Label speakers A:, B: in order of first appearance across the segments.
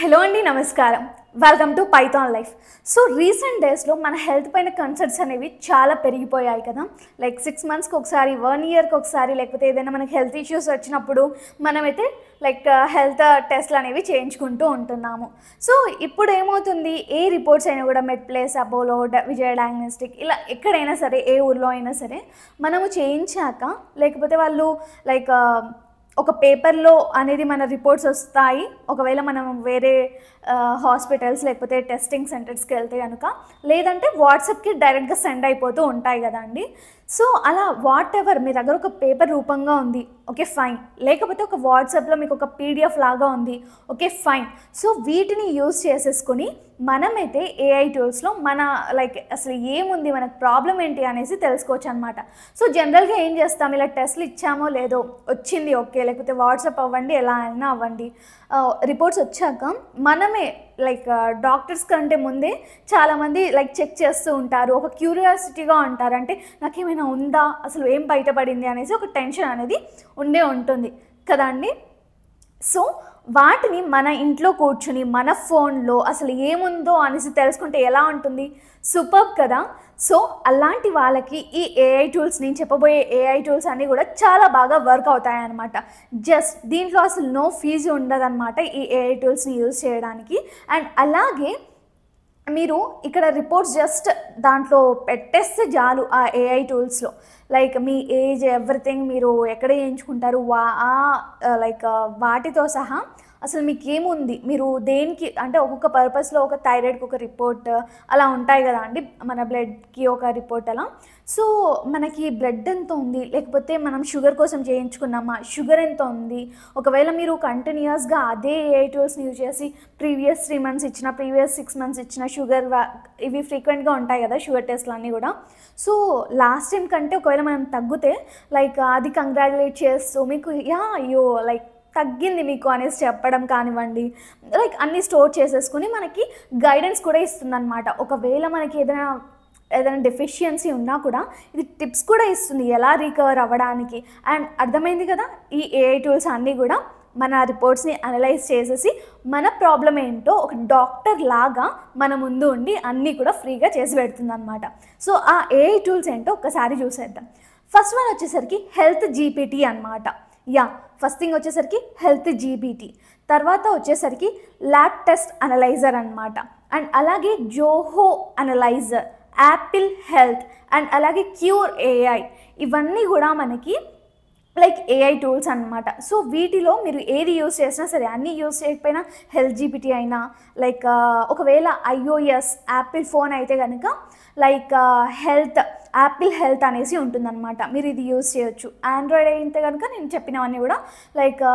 A: Hello అండి, నమస్కారం. Welcome to Python life. So recent డేస్లో మన హెల్త్ పైన కన్సర్న్స్ అనేవి చాలా పెరిగిపోయాయి కదా. లైక్ 6 monthsకి ఒకసారి, 1 yearకి ఒకసారి, లేకపోతే ఏదైనా మనకి హెల్త్ ఇష్యూస్ వచ్చినప్పుడు మనమైతే లైక్ హెల్త్ టెస్ట్లు అనేవి చేయించుకుంటూ ఉంటున్నాము. సో ఇప్పుడు ఏమవుతుంది, ఏ రిపోర్ట్స్ అయినా కూడా మెడ్ప్లేస్, అపోలో, విజయ డయాగ్నోస్టిక్, ఇలా ఎక్కడైనా సరే, ఏ ఊర్లో అయినా సరే మనము చేయించాక, లేకపోతే వాళ్ళు లైక్ ఒక పేపర్లో అనేది మన రిపోర్ట్స్ వస్తాయి. ఒకవేళ మనం వేరే హాస్పిటల్స్ లేకపోతే టెస్టింగ్ సెంటర్స్కి వెళ్తే కనుక, లేదంటే వాట్సాప్కి డైరెక్ట్గా సెండ్ అయిపోతూ ఉంటాయి కదా అండి. సో అలా వాట్ ఎవర్ మీ దగ్గర ఒక పేపర్ రూపంగా ఉంది, ఓకే ఫైన్. లేకపోతే ఒక వాట్సాప్లో మీకు ఒక పీడిఎఫ్ లాగా ఉంది, ఓకే ఫైన్. సో వీటిని యూజ్ చేసేసుకొని మనమైతే ఏఐ టూల్స్లో మన లైక్ అసలు ఏముంది, మనకు ప్రాబ్లం ఏంటి అనేసి తెలుసుకోవచ్చు అనమాట. సో జనరల్గా ఏం చేస్తాం, ఇలా టెస్ట్లు ఇచ్చామో లేదో, వచ్చింది ఓకే, లేకపోతే వాట్సాప్ అవ్వండి, ఎలా అయినా అవ్వండి, రిపోర్ట్స్ వచ్చాక మనమే లైక్ డాక్టర్స్ కంటే ముందే చాలామంది లైక్ చెక్ చేస్తూ ఉంటారు, ఒక క్యూరియాసిటీగా ఉంటారు. అంటే నాకేమైనా ఉందా, అసలు ఏం బయటపడింది అనేసి ఒక టెన్షన్ అనేది ఉండే ఉంటుంది కదా అండి. సో వాటిని మన ఇంట్లో కూర్చుని మన ఫోన్లో అసలు ఏముందో అనేసి తెలుసుకుంటే ఎలా ఉంటుంది, సూపర్ కదా. సో అలాంటి వాళ్ళకి ఈ ఏఐ టూల్స్, నేను చెప్పబోయే ఏఐ టూల్స్ అన్నీ కూడా చాలా బాగా వర్క్ అవుతాయి అన్నమాట. జస్ట్ దీంట్లో అసలు నో ఫీజు ఉండదన్నమాట ఈ ఏఐ టూల్స్ని యూజ్ చేయడానికి. అండ్ అలాగే మీరు ఇక్కడ రిపోర్ట్స్ జస్ట్ దాంట్లో పెట్టేస్తే చాలు ఆ ఏఐ టూల్స్లో. లైక్ మీ ఏజ్, ఎవ్రీథింగ్, మీరు ఎక్కడ చేయించుకుంటారు, లైక్ వాటితో సహా అసలు మీకు ఏముంది, మీరు దేనికి అంటే ఒక్కొక్క పర్పస్లో, ఒక థైరాయిడ్కి ఒక రిపోర్ట్ అలా ఉంటాయి కదా అండి, మన బ్లడ్కి ఒక రిపోర్ట్ అలా. సో మనకి బ్లడ్ ఎంత ఉంది, లేకపోతే మనం షుగర్ కోసం చేయించుకున్నామా, షుగర్ ఎంత ఉంది, ఒకవేళ మీరు కంటిన్యూస్గా అదే ఏఐ టూల్స్ని యూజ్ చేసి ప్రీవియస్ 3 months ఇచ్చిన, ప్రీవియస్ 6 months ఇచ్చిన షుగర్, ఇవి ఫ్రీక్వెంట్గా ఉంటాయి కదా షుగర్ టెస్ట్లు అన్నీ కూడా. సో లాస్ట్ టైం కంటే ఒకవేళ మనం తగ్గితే లైక్ అది కంగ్రాచులేట్ చేస్తూ మీకు అయ్యో లైక్ తగ్గింది మీకు అనేసి చెప్పడం కానివ్వండి, లైక్ అన్నీ స్టోర్ చేసేసుకుని మనకి గైడెన్స్ కూడా ఇస్తుందన్నమాట. ఒకవేళ మనకి ఏదైనా డెఫిషియన్సీ ఉన్నా కూడా ఇది టిప్స్ కూడా ఇస్తుంది ఎలా రికవర్ అవ్వడానికి. అండ్ అర్థమైంది కదా, ఈ ఏఐ టూల్స్ అన్నీ కూడా మన రిపోర్ట్స్ని అనలైజ్ చేసేసి మన ప్రాబ్లం ఏంటో ఒక డాక్టర్ లాగా మన ముందు ఉండి అన్నీ కూడా ఫ్రీగా చేసి పెడుతుంది అనమాట. సో ఆ ఏఐ టూల్స్ ఏంటో ఒక్కసారి చూసేద్దాం. ఫస్ట్ వన్ వచ్చేసరికి హెల్త్ జీపీటీ అనమాట. ఫస్ట్ థింగ్ వచ్చేసరికి హెల్త్ జీపీటీ, తర్వాత వచ్చేసరికి ల్యాబ్ టెస్ట్ అనలైజర్ అనమాట. అండ్ అలాగే Zoho analyser, Apple health, and అలాగే క్యూర్ ఏఐ, ఇవన్నీ కూడా మనకి లైక్ ఏఐ టూల్స్ అనమాట. సో వీటిలో మీరు ఏది యూజ్ చేసినా సరే, అన్నీ యూజ్ చేయకపోయినా హెల్త్ జీపీటీ అయినా, లైక్ ఒకవేళ ఐఓఎస్ యాపిల్ ఫోన్ అయితే కనుక లైక్ యాపిల్ హెల్త్ అనేసి ఉంటుందన్నమాట, మీరు ఇది యూజ్ చేయొచ్చు. ఆండ్రాయిడ్ అయితే కనుక నేను చెప్పినవన్నీ కూడా లైక్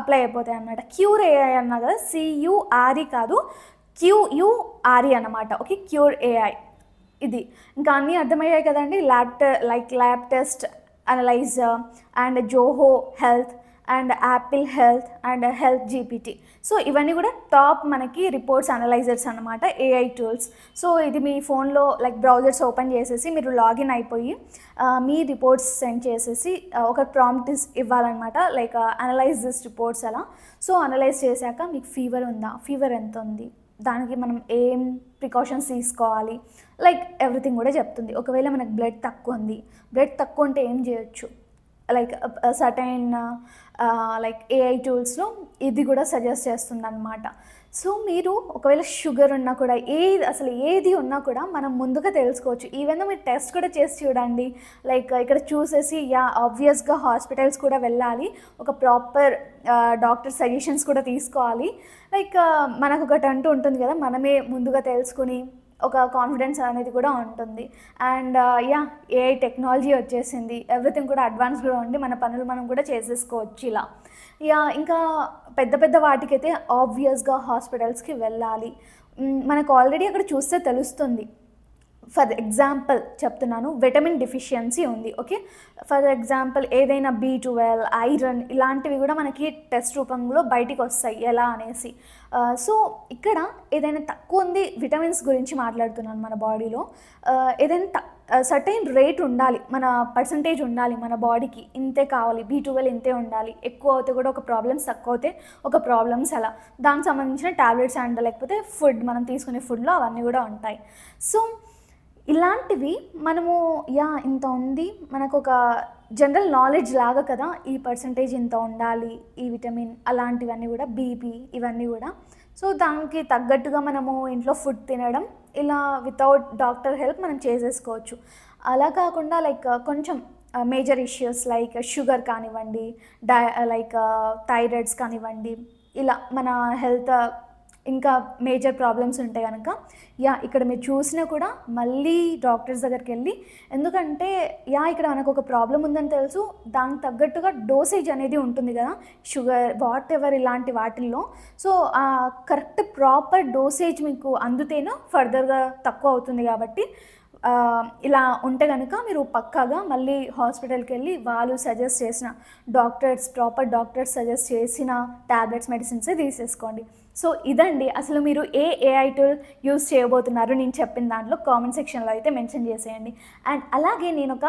A: అప్లై అయిపోతాయి అన్నమాట. క్యూర్ ఏఐ అన్నా కదా, CURE కాదు, QURE అన్నమాట. ఓకే, క్యూర్ ఏఐ ఇది. ఇంకా అన్నీ అర్థమయ్యాయి కదండి. Lab test analyser and Zoho health and Apple health and health GPT. So ఇవన్నీ కూడా టాప్ మనకి రిపోర్ట్స్ అనలైజర్స్ అనమాట, ఏఐ టూల్స్. సో ఇది మీ ఫోన్లో లైక్ బ్రౌజర్స్ ఓపెన్ చేసేసి మీరు లాగిన్ అయిపోయి మీ రిపోర్ట్స్ సెండ్ చేసేసి ఒక ప్రాంప్ట్ ఇవ్వాలన్నమాట, లైక్ అనలైజ్ దిస్ రిపోర్ట్స్ అలా. సో అనలైజ్ చేశాక మీకు ఫీవర్ ఉందా, ఫీవర్ ఎంత ఉంది, దానికి మనం ఏం ప్రికాషన్స్ తీసుకోవాలి, లైక్ ఎవ్రీథింగ్ కూడా చెప్తుంది. ఒకవేళ మనకు బ్లడ్ తక్కువ ఉంది, బ్లడ్ తక్కువ ఉంటే ఏం చేయొచ్చు, లైక్ సర్టైన్ లైక్ ఏఐ టూల్స్లో ఇది కూడా సజెస్ట్ చేస్తుంది అనమాట. సో మీరు ఒకవేళ షుగర్ ఉన్నా కూడా, ఏది ఉన్నా కూడా మనం ముందుగా తెలుసుకోవచ్చు. ఈవెన్ మీరు టెస్ట్ కూడా చేసి చూడండి, లైక్ ఇక్కడ చూసేసి ఆబ్వియస్గా హాస్పిటల్స్ కూడా వెళ్ళాలి, ఒక ప్రాపర్ డాక్టర్ సజెషన్స్ కూడా తీసుకోవాలి. లైక్ మనకు ఒకటి అంటూ ఉంటుంది కదా, మనమే ముందుగా తెలుసుకుని ఒక కాన్ఫిడెన్స్ అనేది కూడా ఉంటుంది. అండ్ ఏఐ టెక్నాలజీ వచ్చేసింది, ఎవ్రీథింగ్ కూడా అడ్వాన్స్గా ఉండి మన పనులు మనం కూడా చేసేసుకోవచ్చు ఇలా. ఇంకా పెద్ద వాటికైతే ఆబ్వియస్గా హాస్పిటల్స్కి వెళ్ళాలి. మనకు ఆల్రెడీ అక్కడ చూస్తే తెలుస్తుంది. ఫర్ ఎగ్జాంపుల్ చెప్తున్నాను, విటమిన్ డెఫిషియన్సీ ఉంది, ఓకే. ఫర్ ఎగ్జాంపుల్ ఏదైనా B12, ఐరన్, ఇలాంటివి కూడా మనకి టెస్ట్ రూపంలో బయటికి వస్తాయి ఎలా అనేసి. సో ఇక్కడ ఏదైనా తక్కువ ఉంది, విటమిన్స్ గురించి మాట్లాడుతున్నాను మన బాడీలో, ఏదైనా సర్టైన్ రేట్ ఉండాలి, మన పర్సంటేజ్ ఉండాలి మన బాడీకి, ఇంతే కావాలి, B12 ఇంతే ఉండాలి. ఎక్కువ అవుతే కూడా ఒక ప్రాబ్లమ్స్, తక్కువ అవుతే ఒక ప్రాబ్లమ్స్, అలా దానికి సంబంధించిన ట్యాబ్లెట్స్ అండ్ లేకపోతే ఫుడ్, మనం తీసుకునే ఫుడ్లో అవన్నీ కూడా ఉంటాయి. సో ఇలాంటివి మనము ఇంత ఉంది, మనకు ఒక జనరల్ నాలెడ్జ్ లాగా కదా, ఈ పర్సంటేజ్ ఇంత ఉండాలి, ఈ విటమిన్ అలాంటివన్నీ కూడా, బీపీ ఇవన్నీ కూడా. సో దానికి తగ్గట్టుగా మనము ఇంట్లో ఫుడ్ తినడం, ఇలా వితౌట్ డాక్టర్ హెల్ప్ మనం చేసేసుకోవచ్చు. అలా కాకుండా లైక్ కొంచెం మేజర్ ఇష్యూస్ లైక్ షుగర్ కానివ్వండి, లైక్ థైరాయిడ్స్ కానివ్వండి, ఇలా మన హెల్త్ ఇంకా మేజర్ ప్రాబ్లమ్స్ ఉంటాయి కనుక ఇక్కడ మీరు చూసినా కూడా మళ్ళీ డాక్టర్స్ దగ్గరికి వెళ్ళి, ఎందుకంటే ఇక్కడ మనకు ఒక ప్రాబ్లం ఉందని తెలుసు, దానికి తగ్గట్టుగా డోసేజ్ అనేది ఉంటుంది కదా, షుగర్ వాట్ ఎవర్ ఇలాంటి వాటిల్లో. సో కరెక్ట్ ప్రాపర్ డోసేజ్ మీకు అందుతేనో ఫర్దర్గా తక్కువ అవుతుంది. కాబట్టి ఇలా ఉంటే కనుక మీరు పక్కాగా మళ్ళీ హాస్పిటల్కి వెళ్ళి వాళ్ళు సజెస్ట్ చేసిన ప్రాపర్ డాక్టర్స్ సజెస్ట్ చేసిన ట్యాబ్లెట్స్, మెడిసిన్సే తీసేసుకోండి. సో ఇదండి, అసలు మీరు ఏఐ టూల్ యూస్ చేయబోతున్నారు నేను చెప్పిన దాంట్లో కామెంట్ సెక్షన్లో అయితే మెన్షన్ చేసేయండి. అండ్ అలాగే నేను ఒక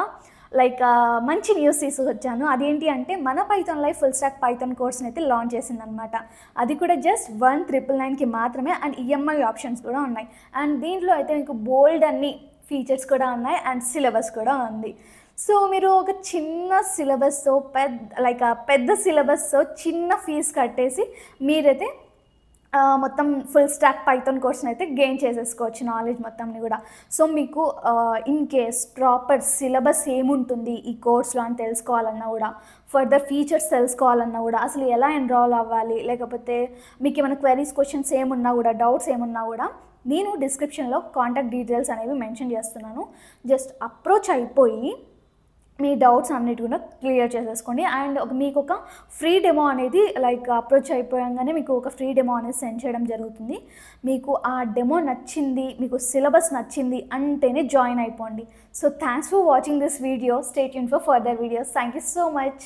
A: మంచి న్యూస్ తీసుకొచ్చాను. అదేంటి అంటే మన python life full stack python కోర్స్ని అయితే లాంచ్ చేసిందనమాట. అది కూడా జస్ట్ 1999కి మాత్రమే. అండ్ ఈఎంఐ ఆప్షన్స్ కూడా ఉన్నాయి. అండ్ దీంట్లో అయితే మీకు బోల్డ్ అన్ని ఫీచర్స్ కూడా ఉన్నాయి అండ్ సిలబస్ కూడా ఉంది. సో మీరు ఒక చిన్న సిలబస్తో పెద్ద సిలబస్తో చిన్న ఫీజు కట్టేసి మీరైతే మొత్తం ఫుల్ స్టాక్ పైథాన్ కోర్స్ని అయితే గెయిన్ చేసేసుకోవచ్చు, నాలెడ్జ్ మొత్తంని కూడా. సో మీకు ఇన్ కేస్ ప్రాపర్ సిలబస్ ఏముంటుంది ఈ కోర్స్లో అని తెలుసుకోవాలన్నా కూడా, ఫర్దర్ ఫీచర్స్ తెలుసుకోవాలన్నా కూడా, అసలు ఎలా ఎన్రోల్ అవ్వాలి, లేకపోతే మీకు ఏమైనా క్వెరీస్, క్వశ్చన్స్ ఏమున్నా కూడా, డౌట్స్ ఏమున్నా కూడా, నేను డిస్క్రిప్షన్లో కాంటాక్ట్ డీటెయిల్స్ అనేవి మెన్షన్ చేస్తున్నాను. జస్ట్ అప్రోచ్ అయిపోయి మీ డౌట్స్ అన్నిటి కూడా క్లియర్ చేసేసుకోండి. అండ్ మీకు ఒక ఫ్రీ డెమో అనేది అప్రోచ్ అయిపోయాగానే మీకు ఒక ఫ్రీ డెమో అనేది సెండ్ చేయడం జరుగుతుంది. మీకు ఆ డెమో నచ్చింది, మీకు సిలబస్ నచ్చింది అంటేనే జాయిన్ అయిపోండి. So thanks for watching this video. Stay tuned for further videos. Thank you so much.